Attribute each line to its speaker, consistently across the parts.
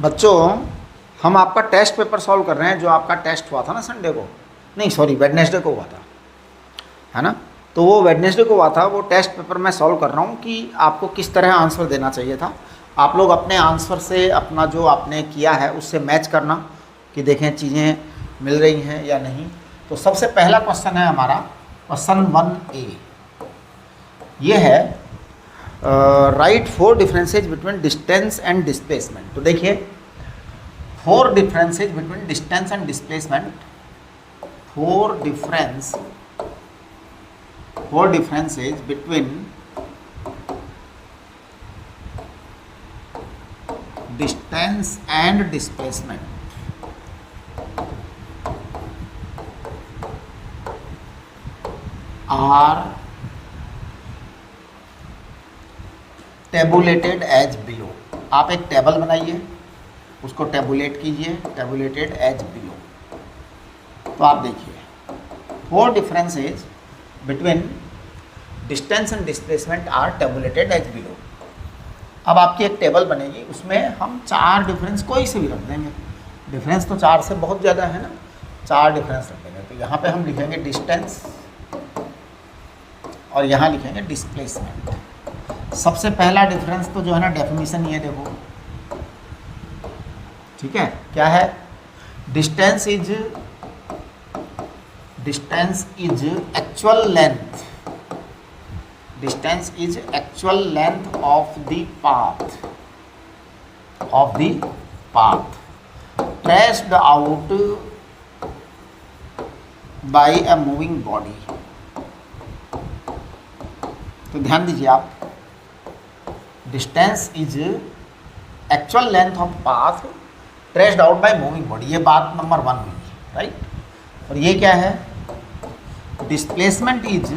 Speaker 1: बच्चों, हम आपका टेस्ट पेपर सॉल्व कर रहे हैं, जो आपका टेस्ट हुआ था ना संडे को, नहीं सॉरी वेडनेसडे को हुआ था, है ना। तो वो वेडनेसडे को हुआ था, वो टेस्ट पेपर मैं सॉल्व कर रहा हूँ कि आपको किस तरह आंसर देना चाहिए था। आप लोग अपने आंसर से अपना जो आपने किया है उससे मैच करना कि देखें चीज़ें मिल रही हैं या नहीं। तो सबसे पहला क्वेश्चन है हमारा क्वेश्चन 1A, ये है right 4 differences between distance and displacement. तो देखिए 4 differences between distance and displacement, 4 differences between distance and displacement are tabulated as below। आप एक टेबल बनाइए, उसको टेबुलेट कीजिए, टेबुलेटेड एज बिलो। तो आप देखिए 4 differences between distance and displacement are tabulated as below. अब आपकी एक टेबल बनेगी, उसमें हम 4 डिफरेंस कोई से भी रख देंगे। डिफरेंस तो 4 से बहुत ज़्यादा है ना, 4 डिफरेंस रख देंगे। तो यहाँ पे हम लिखेंगे डिस्टेंस और यहाँ लिखेंगे डिस्प्लेसमेंट। सबसे पहला डिफरेंस तो जो है ना, डेफिनेशन ये देखो, ठीक है, क्या है? Distance is actual length, distance is actual length of the path traced out by a moving body। तो ध्यान दीजिए आप, distance is actual length of path traced out by moving body, ये बात नंबर 1 हुई, राइट। और ये क्या है? Displacement is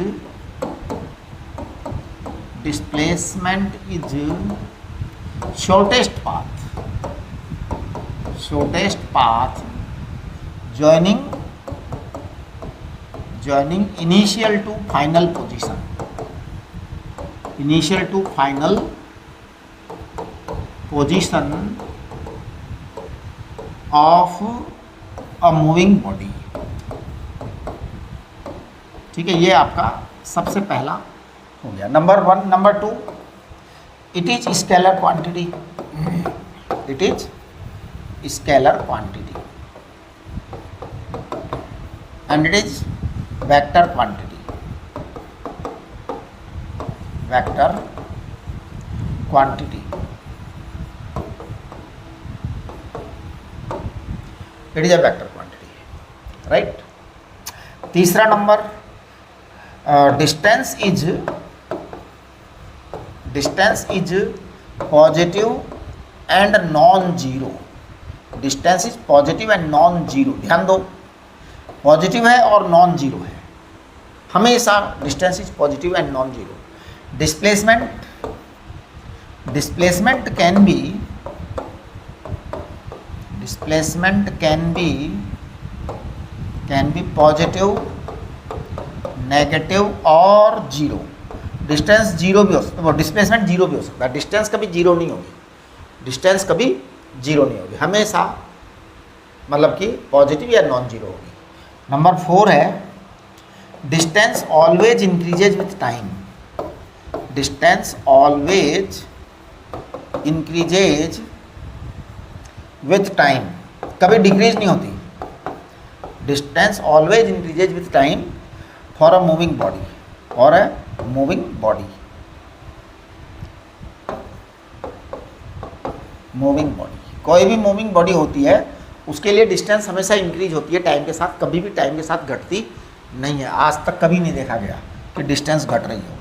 Speaker 1: shortest path joining initial to final position of a moving body। ठीक है, ये आपका सबसे पहला हो गया, number 1। Number 2, it is scalar quantity, and it is vector quantity, it is a vector quantity, right. तीसरा number, distance is positive and non zero. Distance is positive and non zero, ध्यान दो, पॉजिटिव है और non zero है, हमेशा distance is positive and non zero. Displacement can be positive, negative और जीरो। Distance zero भी हो सकता है, डिस्प्लेसमेंट जीरो भी हो सकता है, डिस्टेंस कभी जीरो नहीं होगी, हमेशा मतलब कि पॉजिटिव या नॉन जीरो होगी। नंबर 4 है, distance always increases with time, कभी डिक्रीज नहीं होती। Distance always increases with time for a moving body, कोई भी मूविंग बॉडी होती है उसके लिए डिस्टेंस हमेशा इंक्रीज होती है टाइम के साथ, कभी भी टाइम के साथ घटती नहीं है। आज तक कभी नहीं देखा गया कि डिस्टेंस घट रही हो।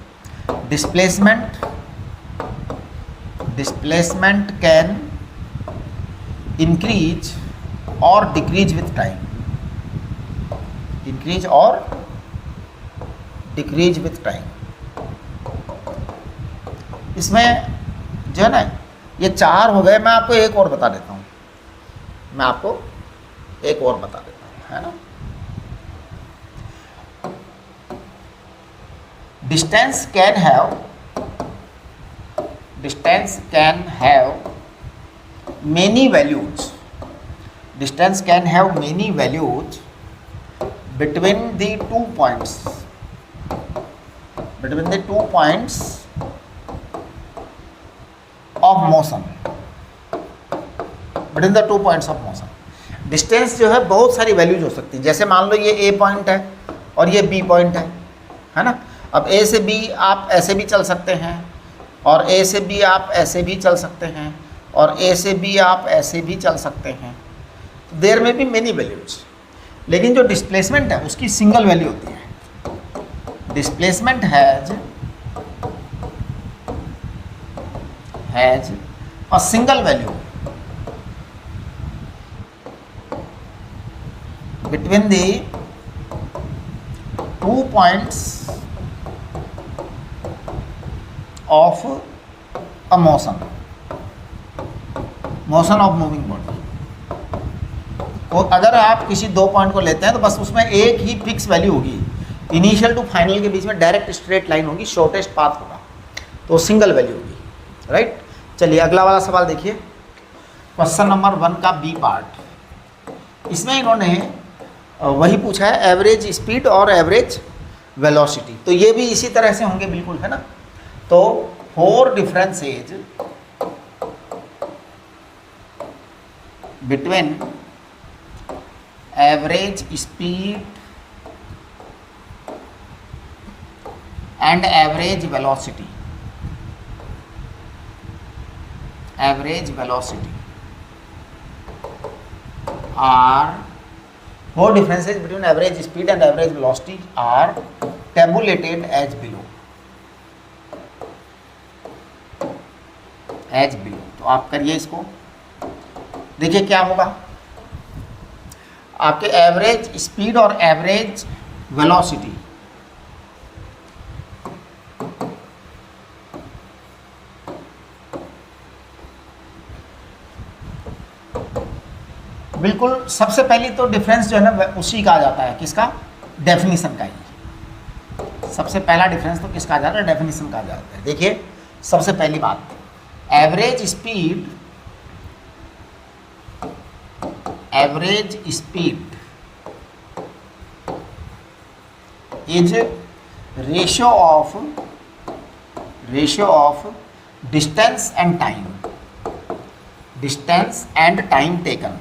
Speaker 1: डिस्प्लेसमेंट कैन इंक्रीज और डिक्रीज विथ टाइम, इसमें जो है ना, ये 4 हो गए। मैं आपको एक और बता देता हूँ, है ना। Distance can have many values. Distance can have many values between the 2 points. Between the 2 points of motion. Between the 2 points of motion. Distance जो है बहुत सारी वैल्यूज हो सकती है. जैसे मान लो ये ए पॉइंट है और ये बी पॉइंट है ना. अब ए से बी आप ऐसे भी चल सकते हैं और ए से बी आप ऐसे भी चल सकते हैं और ए से बी आप ऐसे भी चल सकते हैं. देयर में भी मेनी वैल्यूज. लेकिन जो डिस्प्लेसमेंट है उसकी सिंगल वैल्यू होती है. Displacement has a single value between the 2 points of a motion of moving body. और अगर आप किसी 2 पॉइंट को लेते हैं तो बस उसमें एक ही फिक्स वैल्यू होगी. इनिशियल टू फाइनल के बीच में डायरेक्ट स्ट्रेट लाइन होगी, शॉर्टेस्ट पाथ होगा, तो सिंगल वैल्यू होगी. राइट. चलिए अगला वाला सवाल देखिए. क्वेश्चन नंबर 1 का बी पार्ट. इसमें इन्होंने वही पूछा है, एवरेज स्पीड और एवरेज वेलोसिटी. तो ये भी इसी तरह से होंगे बिल्कुल, है ना. तो 4 differences between average speed and average velocity. Average velocity are 4 differences between average speed and average velocity are tabulated as below. तो आप करिए इसको. देखिए क्या होगा. आपके एवरेज स्पीड और एवरेज वेलोसिटी बिल्कुल सबसे पहली तो डिफरेंस जो है ना उसी का आ जाता है. किसका? डेफिनेशन का ही. सबसे पहला डिफरेंस तो किसका आ जाता है? डेफिनेशन का आ जाता है. देखिए सबसे पहली बात, average speed is ratio of distance and time taken.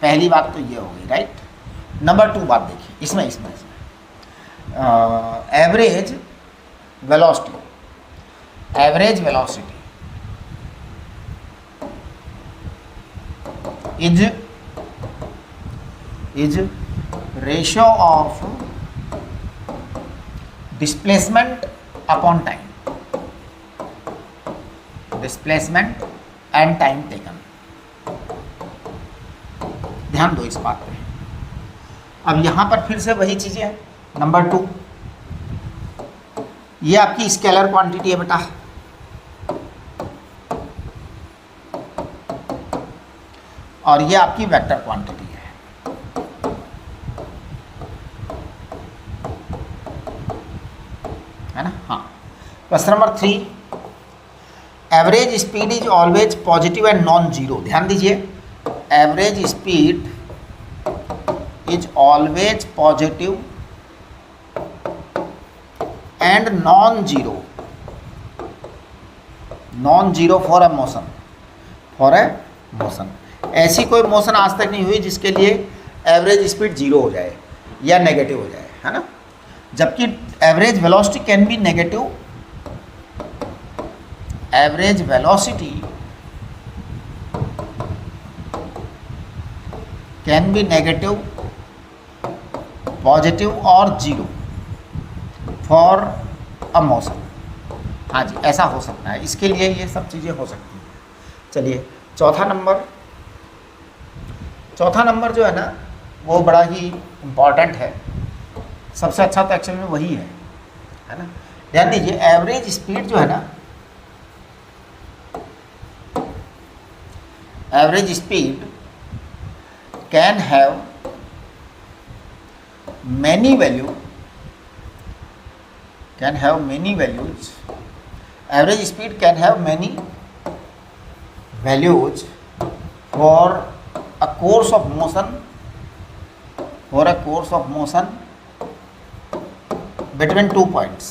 Speaker 1: पहली बात तो ये हो गई. राइट. नंबर 2 बात देखिए इसमें average velocity is ratio of displacement upon time. Displacement and time taken. ध्यान दो इस बात पे. अब यहाँ पर फिर से वही चीज़ें हैं. नंबर 2 ये आपकी स्केलर क्वांटिटी है बेटा. और ये आपकी वेक्टर क्वांटिटी है. है ना. हाँ. Question number 3, average speed is always positive and non zero. ध्यान दीजिए, average speed is always positive and non zero for a motion. ऐसी कोई मोशन आज तक नहीं हुई जिसके लिए एवरेज स्पीड जीरो हो जाए या नेगेटिव हो जाए, है ना. जबकि average velocity can be negative. Average velocity can be negative, positive और जीरो फॉर अ मोशन. हाँ जी, ऐसा हो सकता है. इसके लिए ये सब चीज़ें हो सकती हैं. चलिए चौथा नंबर जो है ना वो बड़ा ही इम्पॉर्टेंट है. सबसे अच्छा तो एक्चुअल में वही है ना. ध्यान दीजिए, एवरेज स्पीड जो है ना, average speed can have many values. Average speed can have many values for a course of motion between 2 points,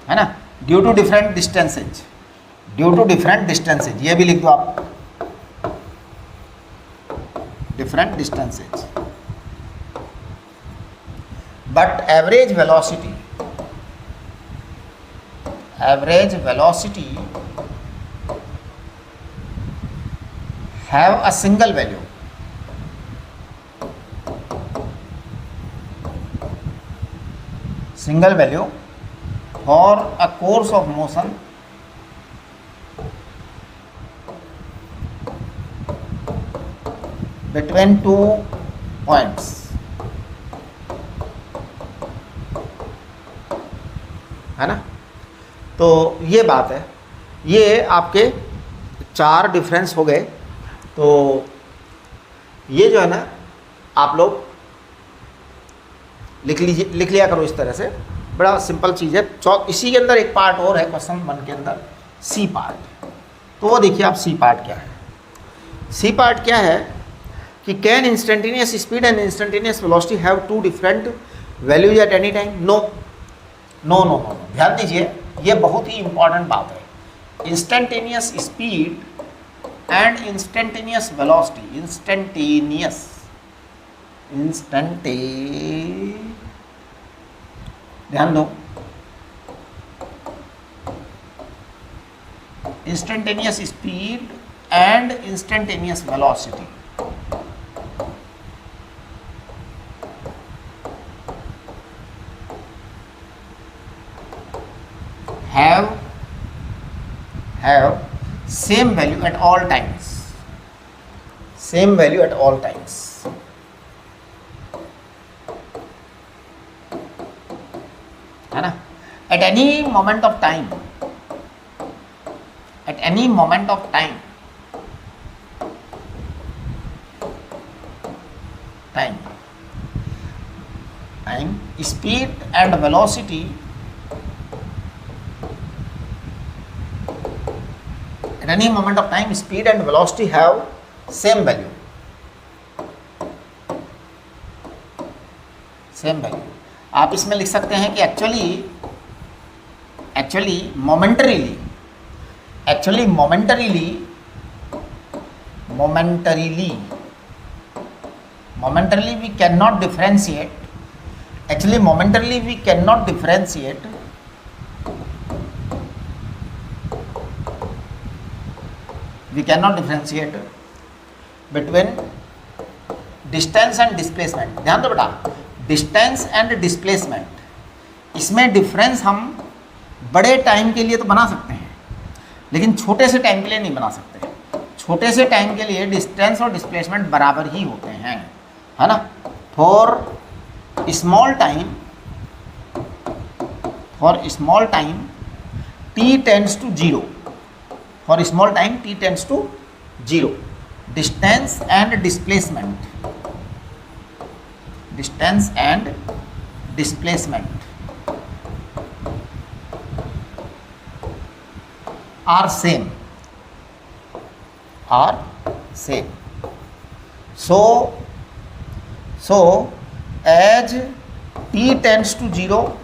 Speaker 1: है ना, ड्यू टू डिफरेंट डिस्टेंसेज, ये भी लिख दो आप, different distances, but average velocity have a single value, for a course of motion between 2 points, है ना। तो ये बात है, ये आपके 4 डिफरेंस हो गए। तो ये जो है ना, आप लोग लिख लिया करो इस तरह से, बड़ा सिंपल चीज़ है। इसी के अंदर एक पार्ट और है क्वेश्चन 1 के अंदर, सी पार्ट। तो वो देखिए आप, सी पार्ट क्या है। सी पार्ट क्या है कि can instantaneous speed and instantaneous velocity have 2 different values at any time? No. ध्यान दीजिए, ये बहुत ही इंपॉर्टेंट बात है। Instantaneous speed and instantaneous velocity, ध्यान दो, instantaneous speed and instantaneous velocity have same value at all times, है ना। at any moment of time, speed and velocity at any moment of time, speed and velocity have same value, आप इसमें लिख सकते हैं कि actually momentarily we cannot differentiate, between distance and displacement। ध्यान दो बेटा, डिस्टेंस एंड डिस्प्लेसमेंट, इसमें डिफरेंस हम बड़े टाइम के लिए तो बना सकते हैं, लेकिन छोटे से टाइम के लिए नहीं बना सकते। छोटे से टाइम के लिए डिस्टेंस और डिस्प्लेसमेंट बराबर ही होते हैं, है ना। For small time t tends to 0, distance and displacement are same, so as t tends to 0,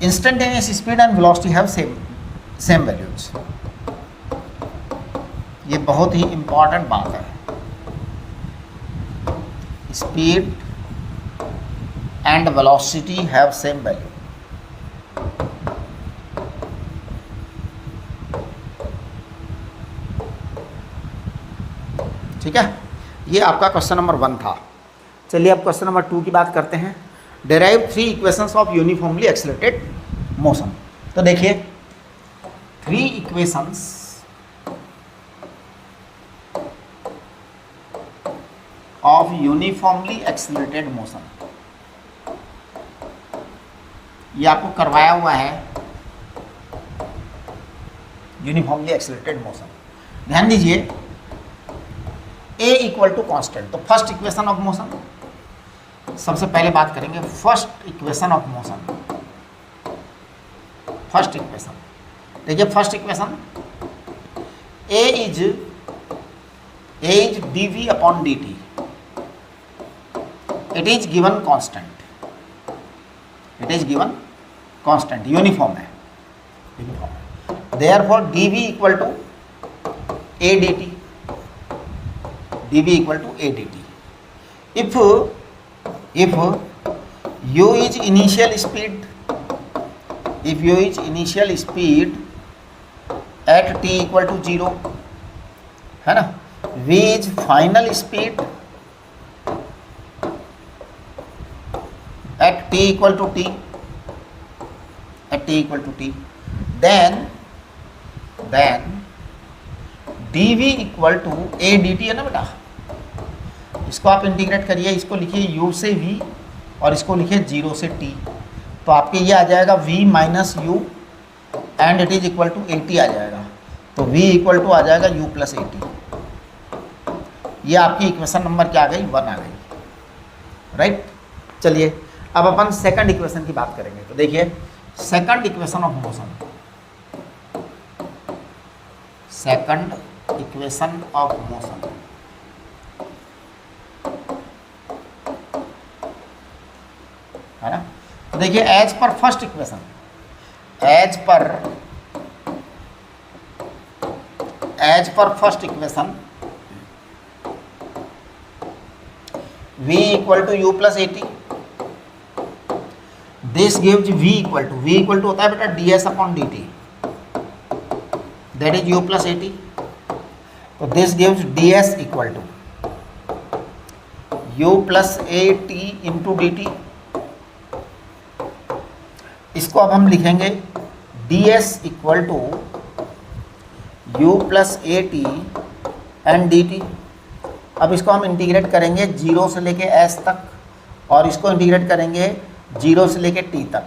Speaker 1: instantaneous speed and velocity have same values। ये बहुत ही इंपॉर्टेंट बात है। Speed and velocity have same value. ठीक है, ये आपका क्वेश्चन नंबर 1 था। चलिए अब क्वेश्चन नंबर 2 की बात करते हैं। Derive 3 equations of uniformly accelerated motion. तो देखिए 3 equations of uniformly accelerated motion, ये आपको करवाया हुआ है यूनिफॉर्मली एक्सेलरेटेड मोशन। ध्यान दीजिए, A इक्वल टू कॉन्स्टेंट, तो फर्स्ट इक्वेशन ऑफ मोशन, सबसे पहले बात करेंगे first equation of motion. First equation देखिए, first equation a is dv upon dt, it is given constant, it is given constant, uniform है, uniform है। Therefore dv equal to a dt, dv equal to a dt। if u is initial speed, if u is initial speed at t equal to 0, है ना, v is final speed at t equal to t, at t equal to t, then dv equal to a dt है ना बेटा। इसको आप integrate करिए, इसको लिखिए u से v और इसको लिखिए 0 से t, तो आपके ये आ जाएगा v minus u and it is equal to 80 आ जाएगा, तो v इक्वल टू आ जाएगा u प्लस 80। ये आपकी इक्वेशन नंबर क्या आ गई, 1 आ गई, राइट। चलिए अब अपन सेकंड इक्वेशन की बात करेंगे। तो देखिए second equation of motion, second equation of motion, है ना। तो देखिए as per first equation, as per first equation v equal to u plus 80, this gives v equal to होता है बेटा ds upon dt, that is u plus 80, तो this gives ds equal to u plus 80 into dt। इसको अब हम लिखेंगे ds equal to u plus 80 and dt। अब इसको हम इंटीग्रेट करेंगे 0 से लेके s तक और इसको इंटीग्रेट करेंगे 0 से लेके t तक।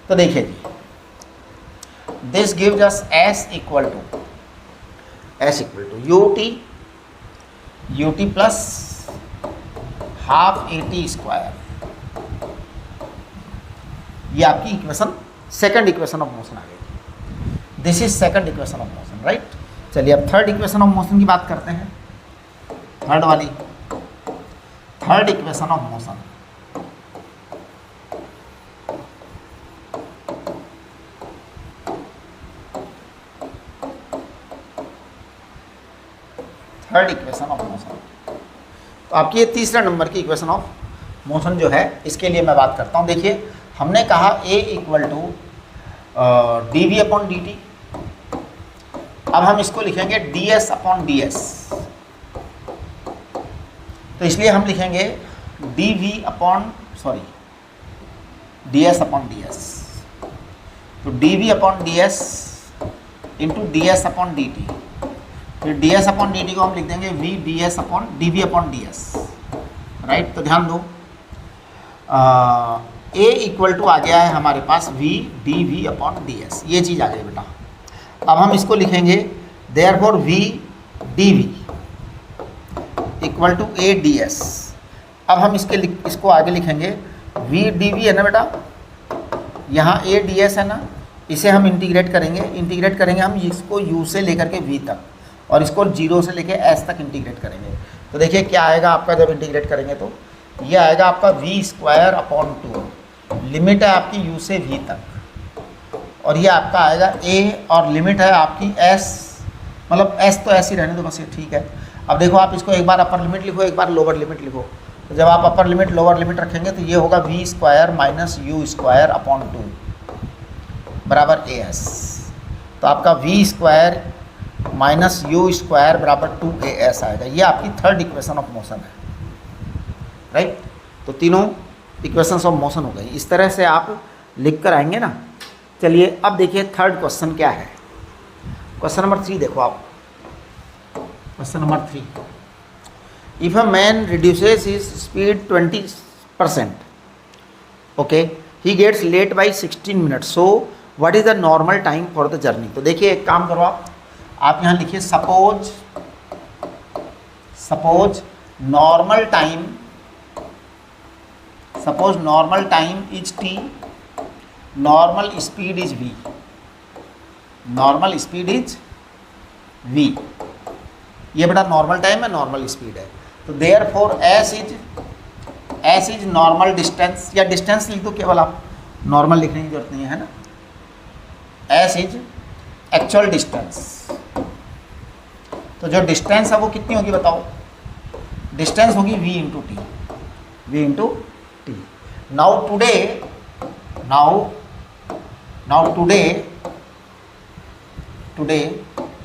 Speaker 1: तो देखिए जी, this gives us s equal to ut plus half 80 square. ये आपकी equation, second equation of motion आ गई। This is second equation of motion, right. चलिए अब थर्ड इक्वेशन ऑफ मोशन की बात करते हैं। थर्ड वाली, third equation of motion, third equation of motion. तो आपकी ये तीसरा नंबर की इक्वेशन ऑफ मोशन जो है, इसके लिए मैं बात करता हूँ। देखिए हमने कहा a equal to dv upon dt, अब हम इसको लिखेंगे ds अपॉन ds, तो इसलिए हम लिखेंगे ds अपॉन ds, तो dv upon ds into ds upon dt, फिर ds अपॉन dt को हम लिख देंगे v ds upon dv upon ds, right. तो ध्यान दो, a इक्वल टू आ गया है हमारे पास v dv अपॉन ds, ये चीज़ आ गई बेटा। अब हम इसको लिखेंगे therefore v dv equal to a ds। अब हम इसको आगे लिखेंगे v dv है ना बेटा, यहाँ a ds है ना, इसे हम इंटीग्रेट करेंगे हम इसको u से लेकर के v तक और इसको 0 से लेकर s तक इंटीग्रेट करेंगे। तो देखिए क्या आएगा आपका, जब इंटीग्रेट करेंगे तो ये आएगा आपका v स्क्वायर अपॉन 2, लिमिट है आपकी u से v तक, और ये आपका आएगा a और लिमिट है आपकी s, मतलब s तो ऐसे ही रहने दो बस, ये ठीक है। अब देखो आप इसको एक बार अपर लिमिट लिखो, एक बार लोअर लिमिट लिखो, तो जब आप अपर लिमिट लोअर लिमिट रखेंगे तो ये होगा v square minus you square upon 2 बराबर as। तो आपका v square minus you square बराबर 2as आएगा। ये आपकी थर्ड इक्वेशन ऑफ मोशन है, राइट। तो तीनों इक्वेशंस ऑफ मोशन हो गई, इस तरह से आप लिख कर आएंगे ना। चलिए अब देखिए थर्ड क्वेश्चन क्या है। क्वेश्चन नंबर 3 देखो आप, question number 3, if a man reduces his speed 20%, okay, he gets late by 16 minutes, so what is the normal time for the journey. तो देखिए एक काम करो आप यहाँ लिखिए suppose normal time suppose normal time is t, normal speed is v, normal speed is v, ये बेटा नॉर्मल टाइम है, नॉर्मल स्पीड है। तो therefore s is normal distance, या डिस्टेंस लिख दो केवल, आप नॉर्मल लिखने की जरूरत नहीं है ना। एस इज एक्चुअल डिस्टेंस, तो जो डिस्टेंस है वो कितनी होगी बताओ, डिस्टेंस होगी v into T, v into T. Now today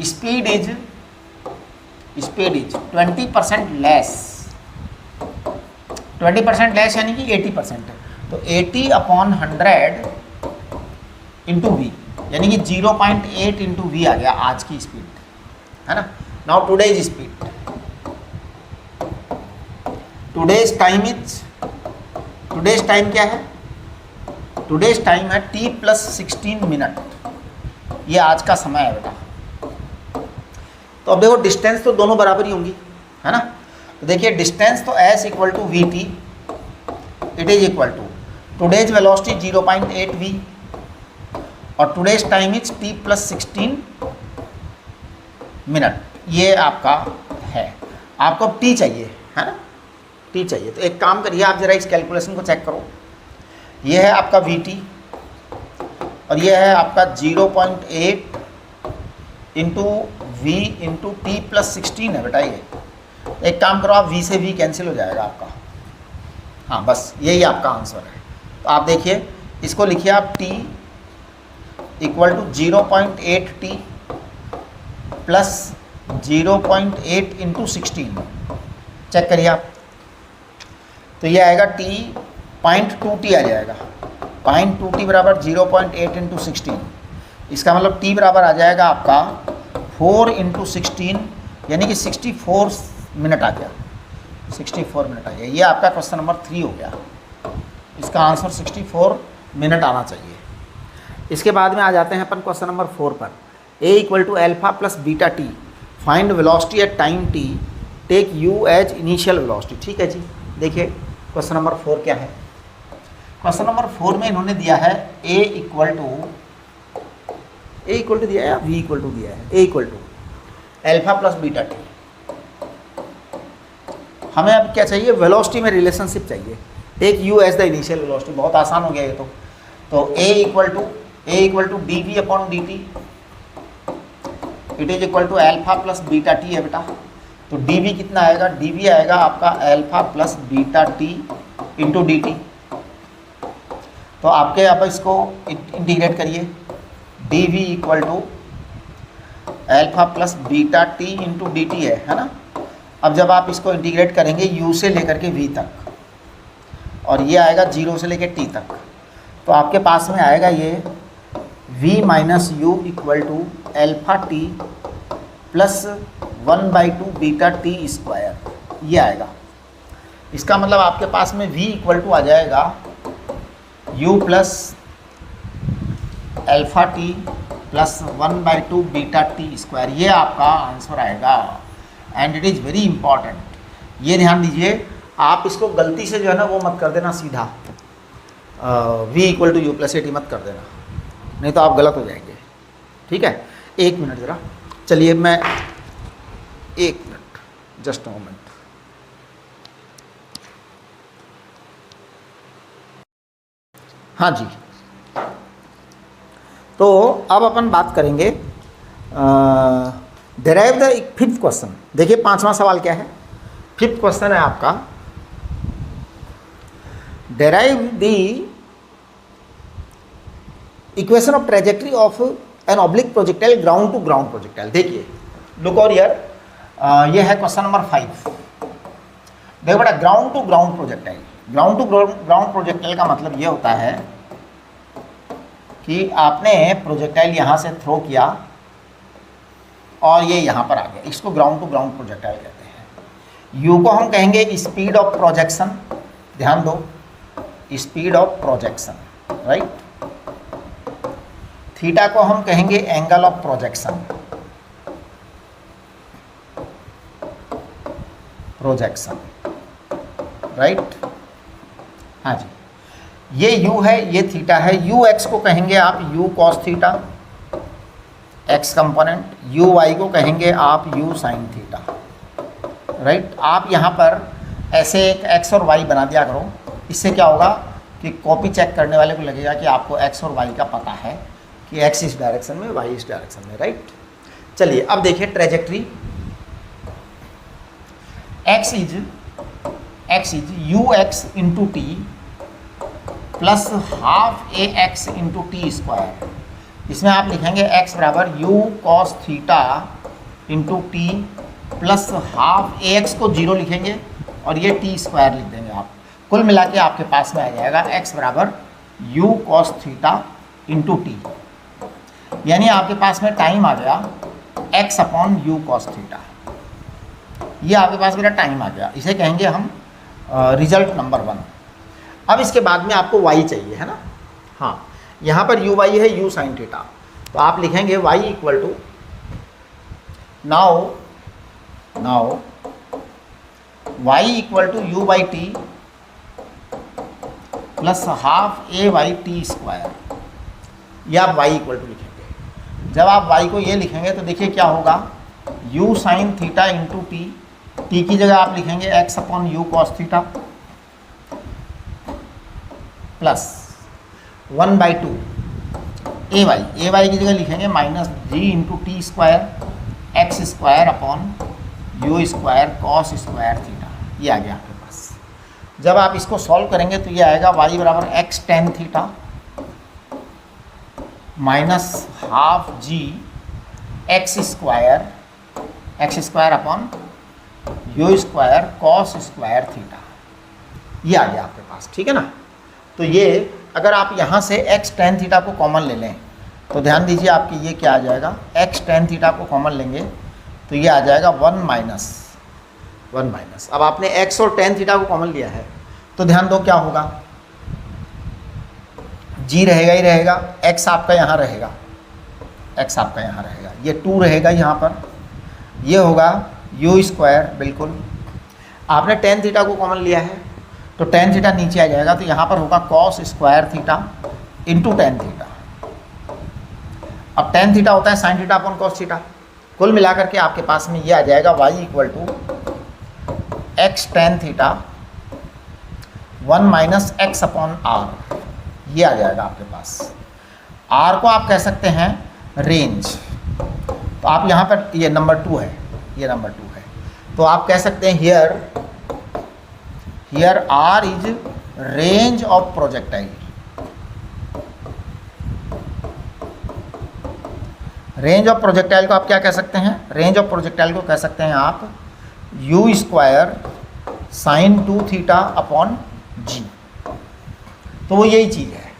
Speaker 1: speed is 20% less, 20% less यानी कि 80%, तो 80/100 इंटू वी, यानी कि 0.8 इंटू वी आ गया आज की स्पीड, है ना। Now today's speed, today's time क्या है, टुडेज टाइम है t+16 मिनट, ये आज का समय है बेटा। तो अब देखो डिस्टेंस तो दोनों बराबर ही होंगी, है ना। तो देखिए डिस्टेंस तो s equal to v t, it is equal to today's velocity 0.8 v और today's time is t+16 minute, ये आपका है। आपको t चाहिए, है ना, t चाहिए। तो एक काम करिए, आप जरा इस कैलकुलेशन को चेक करो। ये है आपका vt और ये है आपका 0.8 इंटू वी इंटू t+16 है बेटा। ये एक काम करो, आप v से v कैंसिल हो जाएगा आपका, हाँ बस यही आपका आंसर है। तो आप देखिए इसको लिखिए आप t equal to 0.8t plus 0.8 into 16, check करिए आप। तो ये आएगा t 0.2t आ जाएगा, 0.2t बराबर 0.8 इंटू 16, इसका मतलब t बराबर आ जाएगा आपका 4 इंटू 16, यानी कि 64 मिनट आ गया, 64 मिनट आ गया। ये आपका क्वेश्चन नंबर 3 हो गया, इसका आंसर 64 मिनट आना चाहिए। इसके बाद में आ जाते हैं अपन क्वेश्चन नंबर 4 पर। a equal to alpha plus beta t, find velocity at time t, take u as initial velocity. ठीक है जी, देखिए क्वेश्चन नंबर 4 क्या है। क्वेश्चन नंबर 4 में इन्होंने दिया है a इक्वल टू दिया है या v इक्वल टू दिया है, a equal to alpha plus beta t. हमें अब क्या चाहिए, वेलोसिटी में रिलेशनशिप चाहिए, take u as the initial velocity. बहुत आसान हो गया ये तो a equal to dv upon dt, it is equal to alpha plus beta t है बेटा। तो dv कितना आएगा, dv आएगा आपका alpha plus beta t into d t. तो आपके आप इसको इंटीग्रेट करिए, dv equal to alpha plus beta t into d T है ना। अब जब आप इसको इंटीग्रेट करेंगे u से लेकर के v तक, और ये आएगा 0 से लेकर t तक, तो आपके पास में आएगा ये v minus u equal to alpha t plus 1/2 beta t square, ये आएगा। इसका मतलब आपके पास में v इक्वल टू आ जाएगा u plus alpha t plus 1/2 beta t square, ये आपका आंसर आएगा। And it is very important, ये ध्यान दीजिए, आप इसको गलती से जो है ना वो मत कर देना सीधा v equal to u plus a t मत कर देना, नहीं तो आप गलत हो जाएंगे। ठीक है, एक मिनट ज़रा, चलिए मैं एक मिनट, जस्ट अ मोमेंट। हाँ जी, तो अब अपन बात करेंगे डिराइव द फिफ्थ क्वेश्चन। देखिए 5वां सवाल क्या है, फिफ्थ क्वेश्चन है आपका, derive the equation of trajectory of an oblique projectile ground to ground projectile. देखिए लुक और यार, ये है क्वेश्चन नंबर 5। देखो बेटा, ground to ground projectile, ground to ground projectile का मतलब ये होता है कि आपने प्रोजेक्टाइल यहाँ से थ्रो किया और ये यहाँ पर आ गया, इसको ग्राउंड टू ग्राउंड प्रोजेक्टाइल कहते हैं। यू को हम कहेंगे स्पीड ऑफ प्रोजेक्शन, ध्यान दो, speed of projection, right. Theta को हम कहेंगे एंगल ऑफ प्रोजेक्शन, राइट। हाँ जी, ये u है, ये थीटा है, u x को कहेंगे आप u cos theta x component, u y को कहेंगे आप u sin थीटा, राइट। आप यहाँ पर ऐसे एक x और y बना दिया करो, इससे क्या होगा कि कॉपी चेक करने वाले को लगेगा कि आपको x और y का पता है कि x इस डायरेक्शन में, y इस डायरेक्शन में, राइट। चलिए अब देखिए trajectory, x is ux into t plus half a x into t square. इसमें आप लिखेंगे x बराबर u cos theta into t plus half a x को 0 लिखेंगे और ये टी स्क्वायर लिख देंगे आप। कुल मिला के आपके पास में आ जाएगा x बराबर u cos theta into T, यानी आपके पास में टाइम आ गया x upon u cos theta. ये आपके पास मेरा टाइम आ गया, इसे कहेंगे हम रिजल्ट नंबर 1। अब इसके बाद में आपको y चाहिए, है ना। हाँ, यहाँ पर u y है u sin थीटा, तो आप लिखेंगे y equal to now y equal to u by t plus half a by t square. ये आप y इक्वल टू लिखेंगे। जब आप y को ये लिखेंगे तो देखिए क्या होगा, u sin theta into t, t की जगह आप लिखेंगे x upon u cos theta plus 1/2 a y की जगह लिखेंगे minus g into t square x square upon u square cos square theta. ये आ गया आपके पास। जब आप इसको सॉल्व करेंगे तो ये आएगा y बराबर x tan theta minus half g x square upon u square cos square theta. ये आ गया आपके पास, ठीक है ना। तो ये अगर आप यहाँ से x tan थीटा को कॉमन ले लें तो ध्यान दीजिए आपकी ये क्या आ जाएगा, x tan थीटा को कॉमन लेंगे तो ये आ जाएगा 1 माइनस। अब आपने x और tan थीटा को कॉमन लिया है तो ध्यान दो क्या होगा, g रहेगा ही रहेगा, x आपका यहाँ रहेगा, ये 2 रहेगा यहाँ पर, ये होगा u स्क्वायर। बिल्कुल, आपने tan थीटा को कॉमन लिया है तो tan थीटा नीचे आ जाएगा, तो यहाँ पर होगा cos square theta into tan theta. अब tan थीटा होता है sin theta upon cos theta. कुल मिलाकर के आपके पास में ये आ जाएगा y equal to x tan theta 1 minus x upon r. ये आ जाएगा आपके पास। r को आप कह सकते हैं रेंज, तो आप यहाँ पर ये नंबर 2 है, तो आप कह सकते हैं here r is range of projectile. Range of projectile को आप क्या कह सकते हैं, रेंज ऑफ प्रोजेक्टाइल को कह सकते हैं आप u square sine 2 theta upon g. तो वो यही चीज़ है,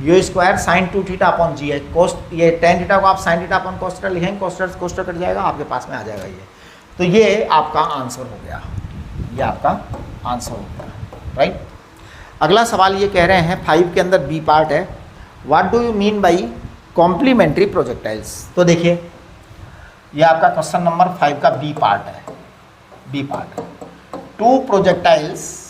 Speaker 1: u square sine 2 theta upon g है। कोस्ट ये tan थीटा को आप sine theta upon cos theta लिखेंगे, कोस्टर कट जाएगा, आपके पास में आ जाएगा ये। तो ये आपका आंसर हो गया, राइट। अगला सवाल ये कह रहे हैं 5 के अंदर बी पार्ट है, what do you mean by complementary projectiles. तो देखिए ये आपका क्वेश्चन नंबर 5 का बी पार्ट है। Two projectiles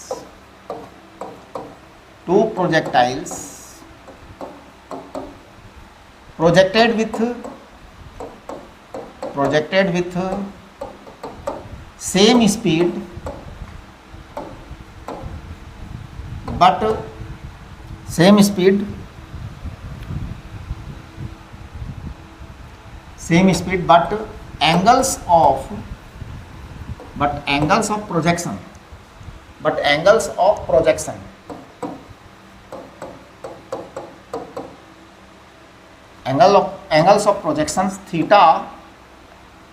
Speaker 1: projected with same speed but angles of projection angles of projections theta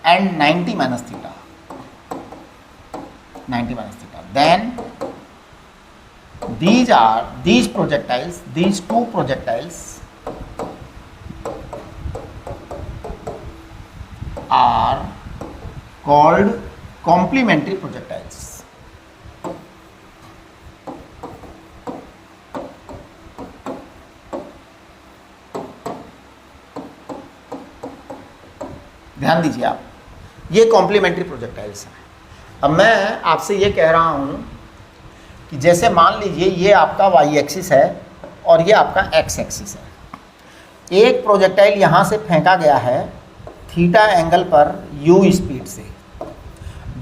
Speaker 1: and 90 minus theta, then these two projectiles are called complementary projectiles. ध्यान दीजिए आप, ये कॉम्प्लीमेंट्री प्रोजेक्टाइल्स हैं। अब मैं आपसे ये कह रहा हूँ कि जैसे मान लीजिए ये आपका वाई एक्सिस है और ये आपका एक्स एक्सिस है। एक प्रोजेक्टाइल यहाँ से फेंका गया है थीटा एंगल पर यू स्पीड से,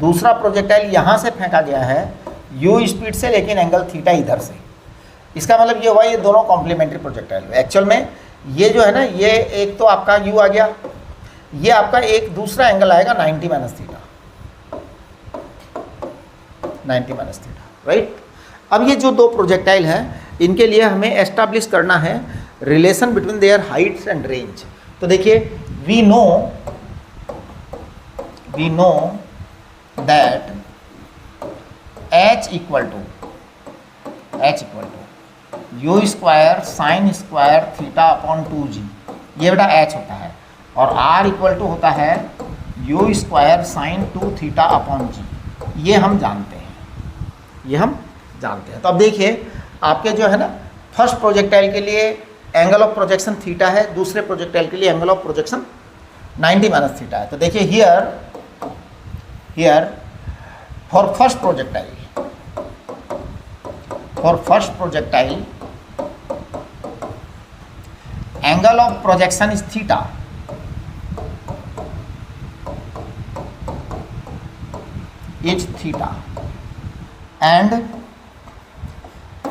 Speaker 1: दूसरा प्रोजेक्टाइल यहाँ से फेंका गया है यू स्पीड से लेकिन एंगल थीटा इधर से। इसका मतलब ये हुआ ये दोनों कॉम्प्लीमेंट्री प्रोजेक्टाइल हुए। एक्चुअल में ये जो है ना, ये एक तो आपका यू आ गया, ये आपका एक दूसरा एंगल आएगा 90 minus theta, 90 minus theta, right. अब ये जो दो प्रोजेक्टाइल हैं इनके लिए हमें एस्टैब्लिश करना है relation between their heights and range. तो देखिए we know that h equal to u square sine square theta upon 2g, ये बेटा h होता है, और r इक्वल टू होता है you square sine 2 theta upon g। ये हम जानते हैं, तो अब देखिए आपके जो है ना फर्स्ट प्रोजेक्टाइल के लिए एंगल ऑफ प्रोजेक्शन थीटा है, दूसरे प्रोजेक्टाइल के लिए angle of projection 90 minus theta है। तो देखिए here for first projectile angle of projection is theta, and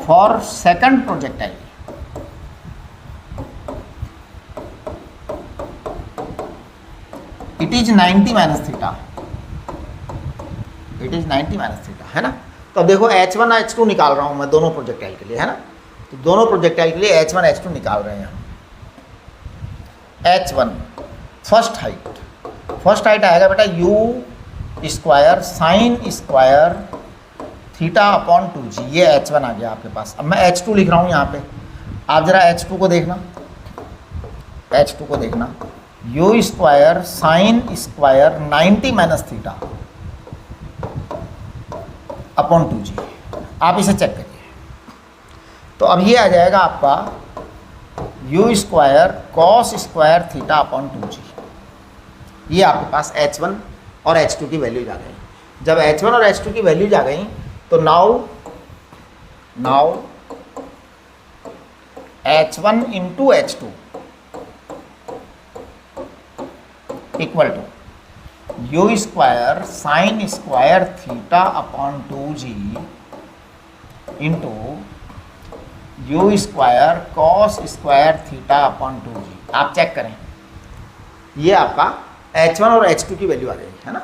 Speaker 1: for second projectile it is 90 minus theta, है ना। तो अब देखो H1 H2 निकाल रहा हूं मैं दोनों प्रोजेक्टाइल के लिए, है ना। तो दोनों प्रोजेक्टाइल के लिए H1 H2 निकाल रहे हैं हम। H1 फर्स्ट हाइट आएगा बेटा you square sine square theta upon 2g, ये H1 आ गया आपके पास। अब मैं H2 लिख रहा हूँ यहाँ पे, आप जरा H2 को देखना, you square sine square 90 minus theta upon 2g, आप इसे चेक करिए। तो अब ये आ जाएगा आपका you square cos square theta upon 2g, ये आपके पास H1 और H2 की वैल्यूज आ गई। जब H1 और H2 की वैल्यूज आ गई तो now H1 into H2 equal to u square sine square theta upon 2g into u square cos square theta upon 2g। आप चेक करें, ये आपका H1 और H2 की वैल्यू आ जाएगी, है ना।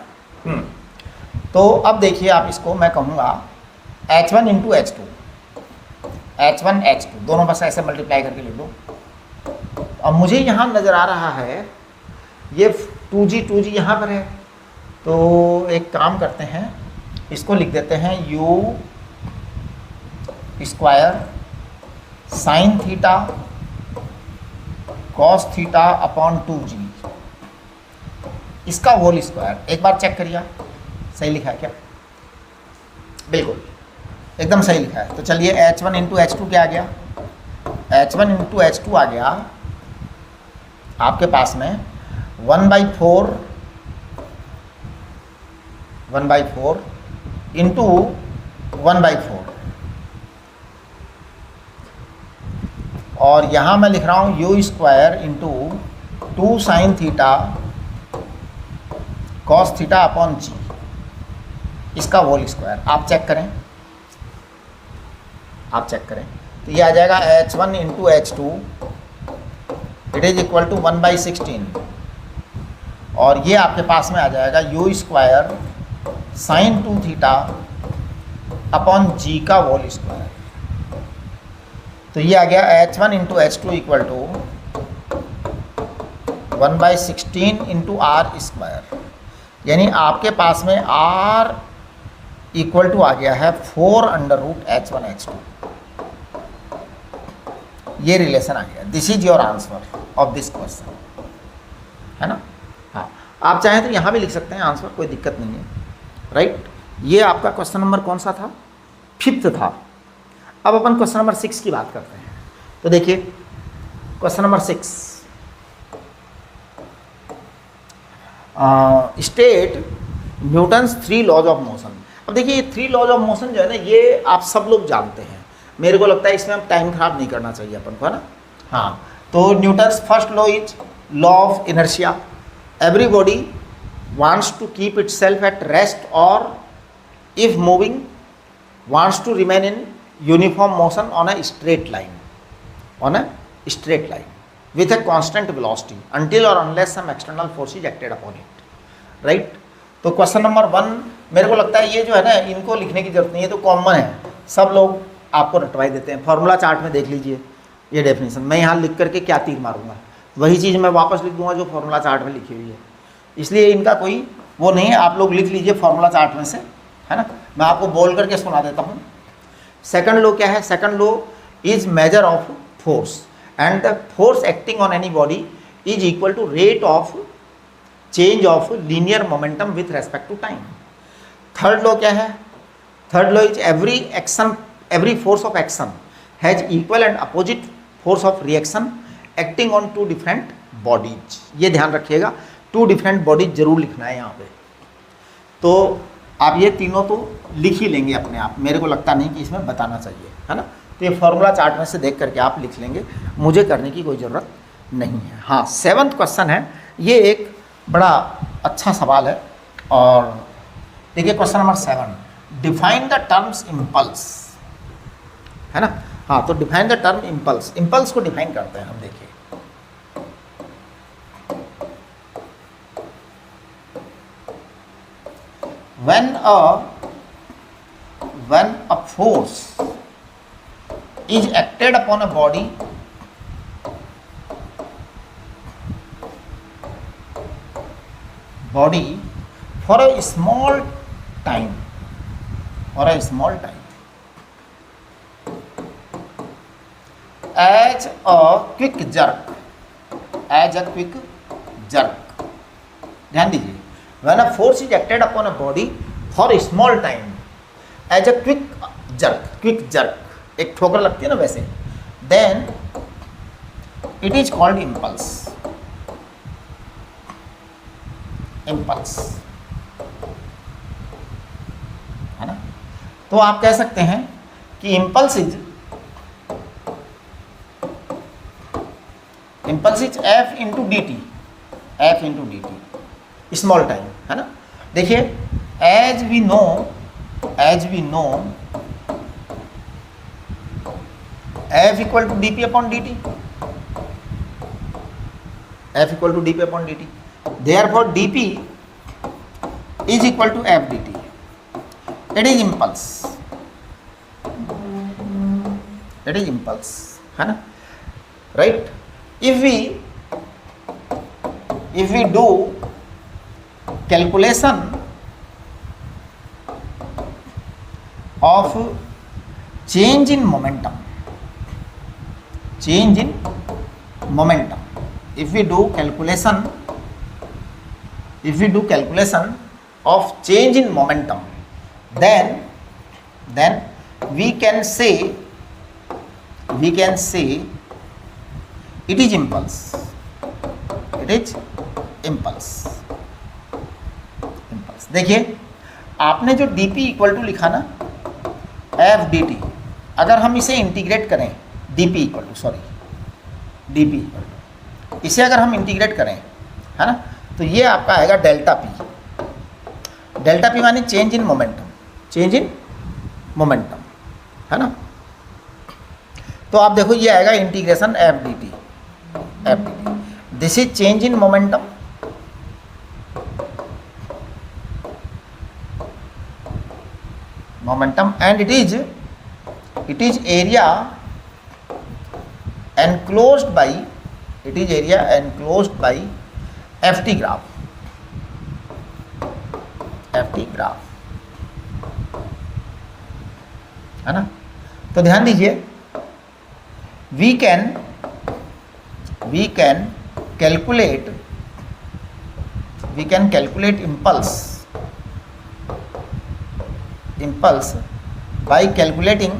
Speaker 1: तो अब देखिए आप इसको मैं कहूँगा H1 into H2, H1 H2 दोनों बस ऐसे मल्टीप्लाई करके लिख दो। अब मुझे यहाँ नज़र आ रहा है ये 2g यहाँ पर है, तो एक काम करते हैं, इसको लिख देते हैं you square sign theta cos theta upon 2g, इसका होल स्क्वायर। एक बार चेक करिए सही लिखा है क्या? बिल्कुल एकदम सही लिखा है। तो चलिए H1 इंटू H2 क्या आ गया? H1 इंटू H2 आ गया आपके पास में 1/4 इंटू 1/4, और यहाँ मैं लिख रहा हूँ u square into 2 sine theta cos theta upon g, इसका होल स्क्वायर। आप चेक करें तो ये आ जाएगा H1 into H2 it is equal to 1/16, और ये आपके पास में आ जाएगा u square sine 2 theta upon g का होल स्क्वायर। तो ये आ गया H1 into H2 equal to 1/16 into r square, यानी आपके पास में R इक्वल टू आ गया है 4√H1 H2। ये रिलेशन आ गया। This is your answer of this question, है ना। हाँ, आप चाहें तो यहाँ भी लिख सकते हैं आंसर, कोई दिक्कत नहीं है, राइट। ये आपका क्वेश्चन नंबर कौन सा था? 5th था। अब अपन क्वेश्चन नंबर 6 की बात करते हैं। तो देखिए question number 6, state Newton's 3 laws of motion. अब देखिए ये 3 लॉज ऑफ मोशन जो है ना, ये आप सब लोग जानते हैं, मेरे को लगता है इसमें हम टाइम खराब नहीं करना चाहिए अपन को, है ना। हाँ, तो Newton's first law is law of inertia, everybody wants to keep itself at rest or if moving wants to remain in uniform motion on a straight line with a constant velocity until or unless some external force is acted upon it, right? तो question number 1 मेरे को लगता है ये जो है ना, इनको लिखने की जरूरत नहीं है, तो कॉमन है, सब लोग आपको रटवाई देते हैं। फॉर्मूला चार्ट में देख लीजिए ये डेफिनेशन, मैं यहाँ लिख करके क्या तीर मारूंगा, वही चीज़ मैं वापस लिख दूंगा जो फॉर्मूला चार्ट में लिखी हुई है, इसलिए इनका कोई वो नहीं है। आप लोग लिख लीजिए फॉर्मूला चार्ट में से, है ना, मैं आपको बोल करके सुना देता हूँ। सेकंड लो क्या है? Second law is measure of force and the force acting on any body is equal to rate of change of linear momentum with respect to time. Third law क्या है? Third law is every force of action has equal and opposite force of reaction acting on 2 different bodies. ये ध्यान रखिएगा, 2 different bodies जरूर लिखना है यहाँ पे। तो आप ये तीनों तो लिख ही लेंगे अपने आप, मेरे को लगता नहीं कि इसमें बताना चाहिए, है ना। तो ये फॉर्मूला चार्ट में से देख करके आप लिख लेंगे, मुझे करने की कोई ज़रूरत नहीं है। हाँ, 7th क्वेश्चन है, ये एक बड़ा अच्छा सवाल है। और देखिए question number 7, define the terms impulse, है ना। हाँ, तो define the term impulse, impulse को डिफाइन करते हैं हम। देखिए when a force is acted upon a body for a small time, as a quick jerk, ध्यान दीजिए, when a force is acted upon a body for a small time as a quick jerk, एक ठोकर लगती है ना वैसे, then it is called impulse, है ना। तो आप कह सकते हैं कि impulse is F into dt, small time, है ना। देखिए as we know F equal to dp upon dt, therefore dp is equal to f dt, it is impulse, है ना, right. if we do calculation of change in momentum, if we do calculation of change in momentum, then we can say it is impulse, देखिए आपने जो dp equal to लिखा ना f dt, अगर हम इसे इंटीग्रेट करें dp इक्वल टू इसे अगर हम इंटीग्रेट करें, है ना, तो ये आपका आएगा डेल्टा p माने चेंज इन मोमेंटम, है ना। तो आप देखो ये आएगा integration f dt, this is change in momentum, and it is area enclosed by ft graph, है ना। तो ध्यान दीजिए, we can calculate impulse by calculating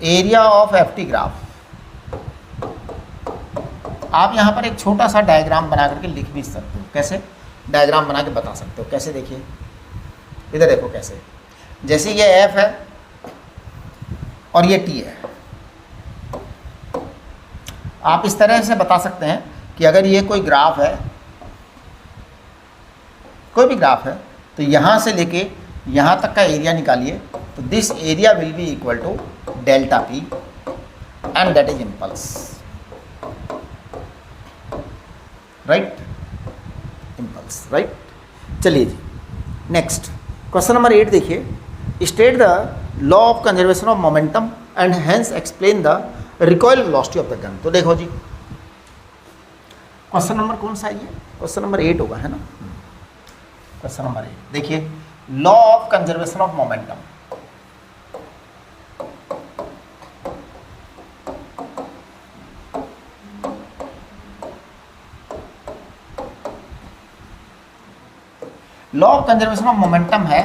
Speaker 1: area of ft graph। आप यहाँ पर एक छोटा सा डायग्राम बना करके लिख भी सकते हो, कैसे? डायग्राम बना के बता सकते हो। कैसे? देखिए इधर देखो कैसे, जैसे ये एफ है और ये टी है, आप इस तरह से बता सकते हैं कि अगर ये कोई ग्राफ है, कोई भी ग्राफ है, तो यहाँ से लेके यहाँ तक का एरिया निकालिए, तो this area will be equal to delta p and that is impulse, right, impulse, right. चलिए जी नेक्स्ट क्वेश्चन नंबर 8 देखिए, state the law of conservation of momentum and hence explain the recoil velocity of the gun. तो देखो जी question number कौन सा है ये? Question number 8 होगा, है ना। क्वेश्चन नंबर 8 देखिए, law of conservation of momentum. Law of conservation of momentum है,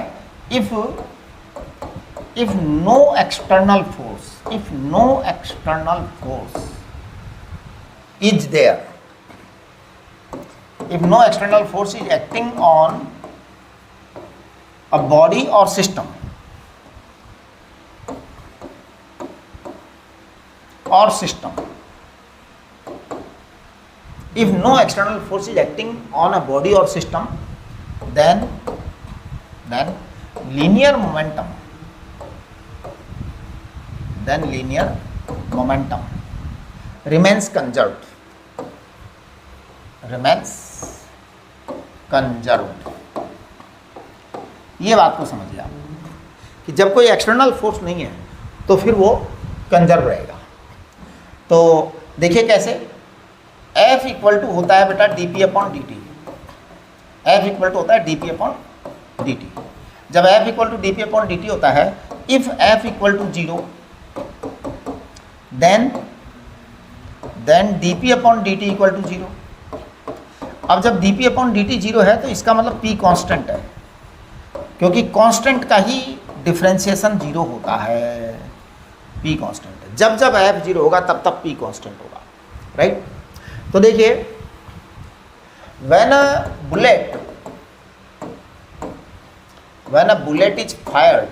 Speaker 1: if no external force, if no external force is there, if no external force is acting on a body or system, if no external force is acting on a body or system, then linear momentum remains conserved, ये बात को समझिए आप कि जब कोई external force नहीं है तो फिर वो कंजर्व रहेगा। तो देखिए कैसे, F इक्वल टू होता है बेटा dp upon dt, F equal to होता है dp अपॉन dt। जब F equal to dp upon dt होता है, if F equal to 0 then dp upon dt equal to 0। अब जब dp अपॉन dt 0 है तो इसका मतलब p कांस्टेंट है, क्योंकि कांस्टेंट का ही डिफरेंशिएशन 0 होता है, p कांस्टेंट है। जब f 0 होगा तब p कांस्टेंट होगा, राइट। तो देखिए, when a bullet is fired,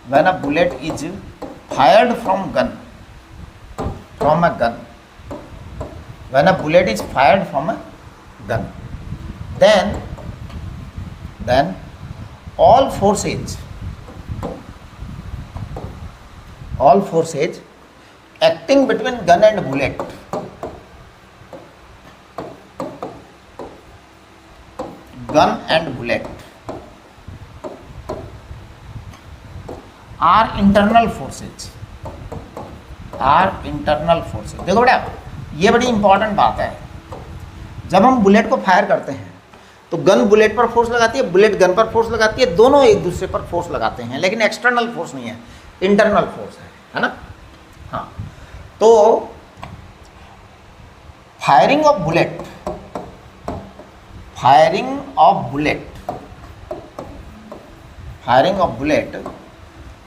Speaker 1: when a bullet is fired from a gun, when a bullet is fired from a gun, then all forces acting between gun and bullet are internal forces। देखो बेटा, ये बड़ी important बात है। जब हम bullet को fire करते हैं तो गन बुलेट पर फोर्स लगाती है, बुलेट गन पर फोर्स लगाती है, दोनों एक दूसरे पर फोर्स लगाते हैं, लेकिन एक्सटर्नल फोर्स नहीं है, इंटरनल फोर्स है ना। हाँ, तो firing of bullet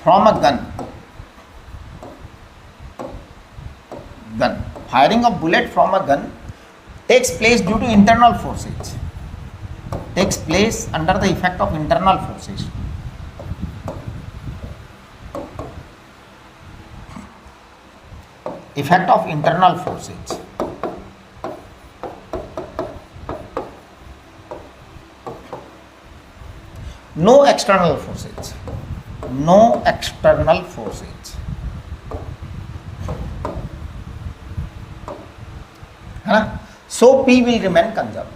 Speaker 1: from a gun, firing of bullet from a gun takes place due to internal forces, takes place under the effect of internal forces। Effect of internal forces। No external forces, है ना। So P will remain conserved,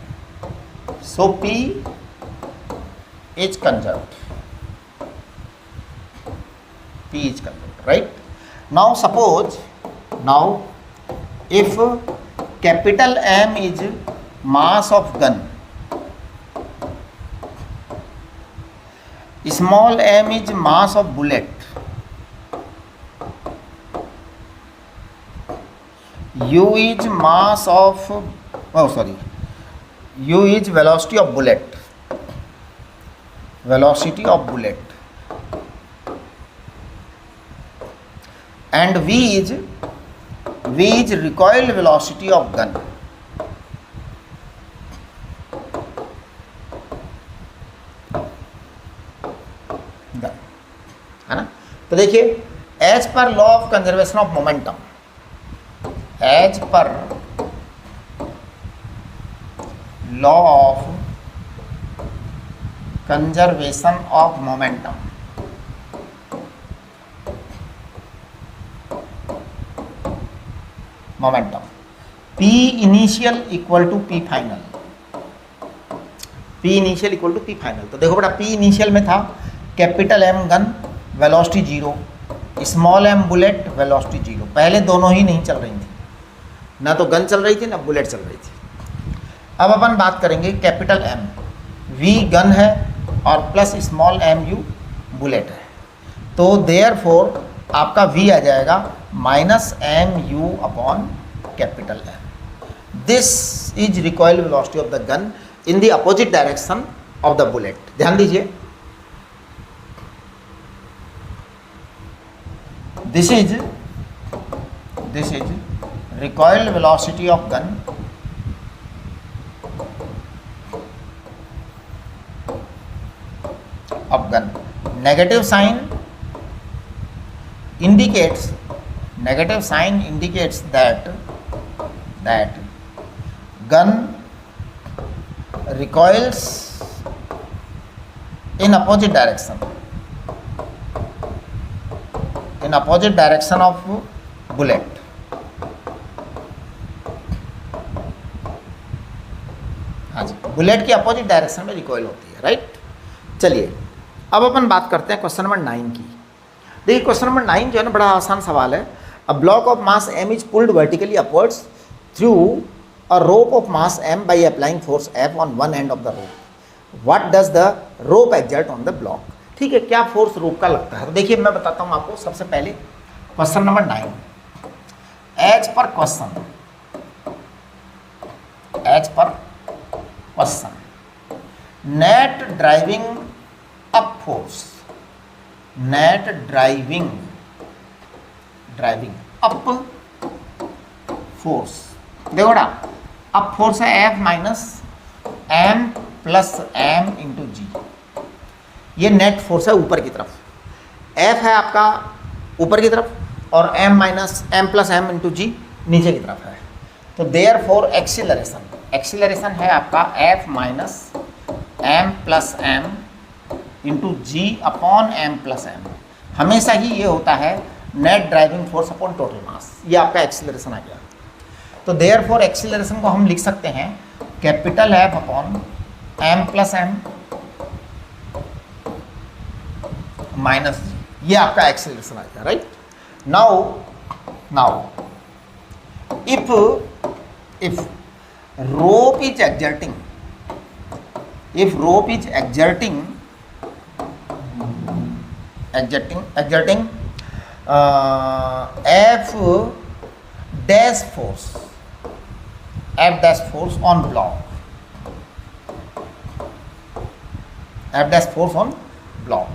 Speaker 1: right। Now suppose, if capital M is mass of gun, small m is mass of bullet, u is velocity of bullet, and v is recoil velocity of gun, तो देखिए as per law of conservation of momentum, as per law of conservation of momentum, momentum P initial equal to P final, P initial equal to P final. तो देखो बेटा P initial में था capital M gun velocity zero, small m bullet velocity zero, पहले दोनों ही नहीं चल रही थी, ना तो गन चल रही थी ना बुलेट चल रही थी। अब अपन बात करेंगे कैपिटल M, V गन है और plus small m u bullet है, तो देयरफॉर आपका V आ जाएगा minus m u upon capital M। This is recoil velocity of the gun in the opposite direction of the bullet. ध्यान दीजिए, this is recoil velocity of gun negative sign indicates that gun recoils in opposite direction of bullet। हाँ जी, bullet की opposite direction में recoil होती है, right. चलिए अब अपन बात करते हैं क्वेश्चन नंबर 9 की। देखिए क्वेश्चन नंबर 9 जो है ना बड़ा आसान सवाल है। A block of mass m is pulled vertically upwards through a rope of mass m by applying force F on one end of the rope. What does the rope exert on the block. ठीक है, क्या force रोप का लगता है। तो देखिए मैं बताता हूँ आपको। सबसे पहले question number 9, as per question net driving up force, net driving up force. देखो ना, अप फोर्स है F minus M plus M into g. ये नेट फोर्स है ऊपर की तरफ, F है आपका ऊपर की तरफ और M minus M plus M into g नीचे की तरफ है। तो देयर फॉर एक्सीलरेशन है आपका F minus M plus M into g upon M plus M। हमेशा ही ये होता है net driving force upon total mass. ये आपका एक्सीलरेशन आ गया। तो देयर फॉर एक्सीलरेशन को हम लिख सकते हैं capital F upon M plus M minus g. ये आपका एक्सीलरेशन आ गया, right. Now if rope is exerting F dash force on block,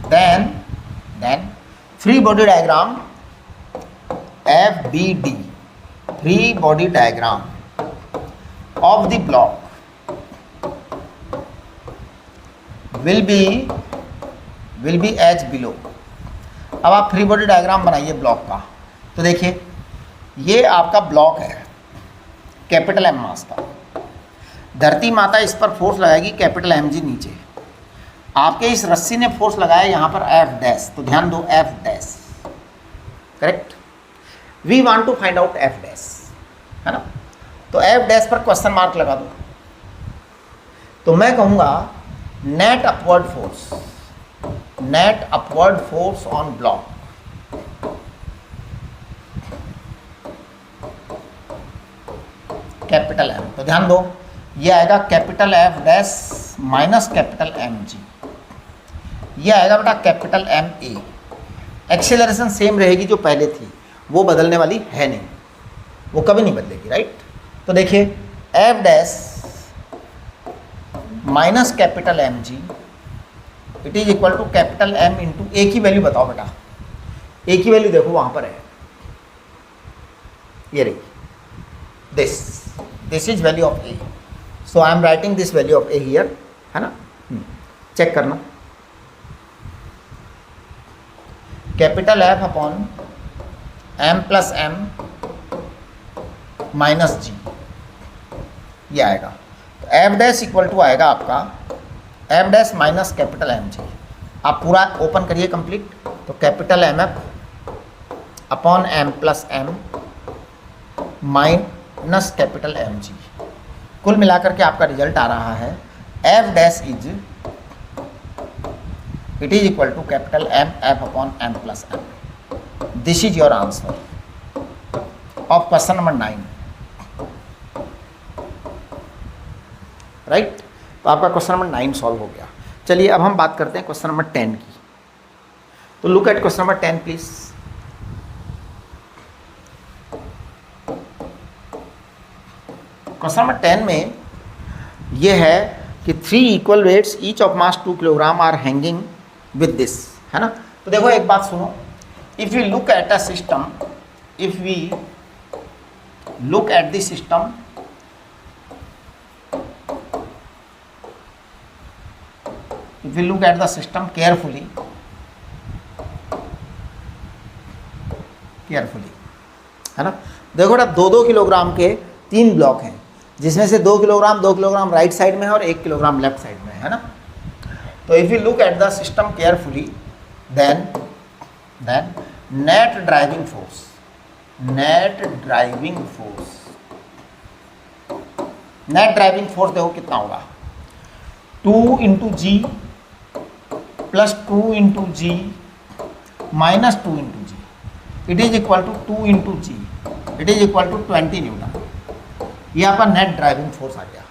Speaker 1: then free body diagram FBD, free body diagram of the block will be as below। अब आप free body diagram बनाइए block का। तो देखिए ये आपका ब्लॉक है capital M मास का। धरती माता इस पर फोर्स लगाएगी कैपिटल MG नीचे। आपके इस रस्सी ने फोर्स लगाया यहाँ पर F डैश। तो ध्यान दो F dash, correct. We want to find out F dash, है ना। तो F डैश पर क्वेश्चन मार्क लगा दो। तो मैं कहूँगा net upward force on block, capital M। तो ध्यान दो ये आएगा capital F dash minus capital MG। ये आएगा बेटा कैपिटल MA। एक्सेलरेशन सेम रहेगी जो पहले थी, वो बदलने वाली है नहीं, वो कभी नहीं बदलेगी, राइट। तो देखिए F dash minus capital MG it is equal to capital M into a की वैल्यू बताओ बेटा। ए की वैल्यू देखो वहां पर है, ये रही, this is value of a. So I am writing this value of a here, है ना। चेक करना capital F upon M plus M minus g, ये आएगा। तो एफ डैश इक्वल टू आएगा आपका F dash minus capital M g. आप पूरा ओपन करिए कंप्लीट, तो capital M F upon M plus M minus capital M g. कुल मिलाकर के आपका रिजल्ट आ रहा है F dash is it is equal to capital M F upon M plus M. This is your answer of question number 9, right. तो आपका question number 9 solve हो गया। चलिए अब हम बात करते हैं क्वेश्चन नंबर 10 की। तो look at question number 10 please. Question number 10 में ये है कि 3 equal weights each of mass 2 kilogram are hanging with this, है ना। तो देखो एक बात सुनो, if we look at a system, if we look at the system, if we look at the system carefully, है ना। देखो ना 2-2 किलोग्राम के 3 ब्लॉक हैं, जिसमें से 2 किलोग्राम राइट साइड में है और 1 किलोग्राम लेफ्ट साइड में है ना। तो if you look at the system carefully, then net driving force देखो कितना होगा, 2 into g plus 2 into g minus 2 into g, it is equal to 2 into g, it is equal to 20 newton. ये आपका net driving force आ गया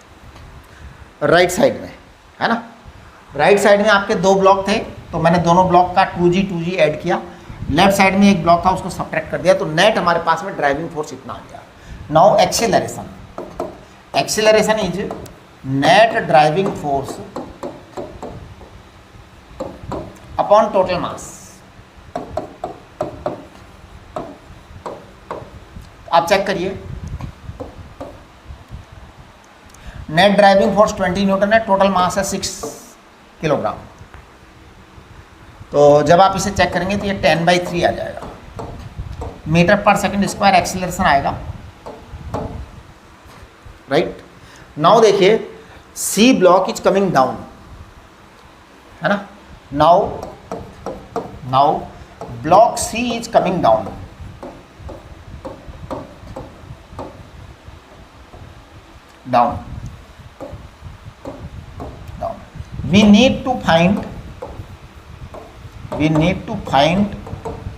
Speaker 1: right side में, है ना। Right side में आपके 2 ब्लॉक थे, तो मैंने दोनों ब्लॉक का 2G ऐड किया। लेफ्ट साइड में एक ब्लॉक था, उसको सब्ट्रैक्ट कर दिया, तो नेट हमारे पास में ड्राइविंग फोर्स इतना आ गया। Now acceleration is net driving force upon total मास। आप चेक करिए, नेट ड्राइविंग फोर्स 20 न्यूटन है, टोटल मास है 6 किलोग्राम। तो जब आप इसे चेक करेंगे तो ये 10/3 आ जाएगा, मीटर पर सेकंड स्क्वायर एक्सीलरेशन आएगा, राइट। नाउ देखिए C block is coming down, है ना। Now block C is coming down, we need to find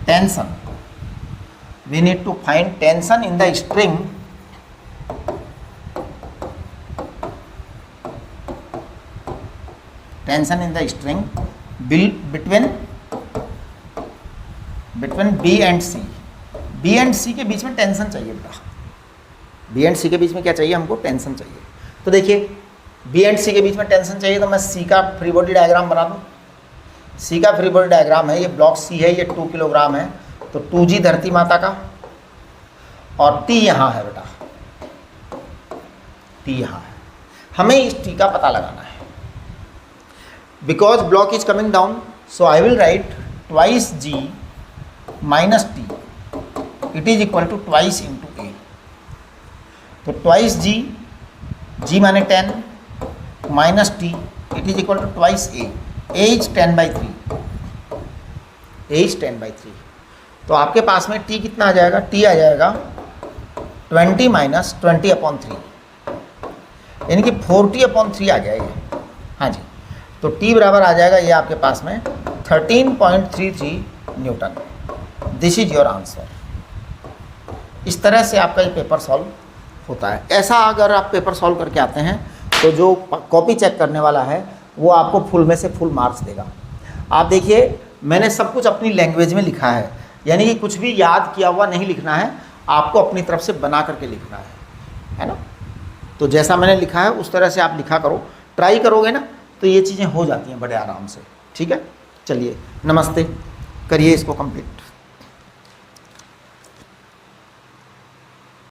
Speaker 1: tension, in the string between B and C। B and C के बीच में tension चाहिए बेटा, B and C के बीच में क्या चाहिए हमको, टेंशन चाहिए। तो देखिए B and C के बीच में टेंशन चाहिए, तो मैं C का फ्री बॉडी डायग्राम बना दूँ। C का फ्री बॉडी डायग्राम है, ये ब्लॉक C है, ये 2 किलोग्राम है, तो 2G धरती माता का और T यहाँ है बेटा, T यहाँ है। हमें इस T का पता लगाना है। Because block is coming down, so I will write twice G minus T, it is equal to twice into A। तो ट्वाइस G माने 10 minus T, it is equal to twice A। A is 10/3। तो आपके पास में T कितना आ जाएगा, T आ जाएगा 20 minus 20/3, यानी कि 40/3 आ गया ये, हाँ जी। तो T बराबर आ जाएगा ये आपके पास में 13.33 Newton. This is your answer. इस तरह से आपका ये पेपर सॉल्व होता है। ऐसा अगर आप पेपर सॉल्व करके आते हैं तो जो कॉपी चेक करने वाला है वो आपको फुल में से फुल मार्क्स देगा। आप देखिए मैंने सब कुछ अपनी लैंग्वेज में लिखा है, यानी कि कुछ भी याद किया हुआ नहीं लिखना है, आपको अपनी तरफ से बना करके लिखना है ना। तो जैसा मैंने लिखा है उस तरह से आप लिखा करो, ट्राई करोगे ना तो ये चीज़ें हो जाती हैं बड़े आराम से। ठीक है, चलिए नमस्ते, करिए इसको कंप्लीट।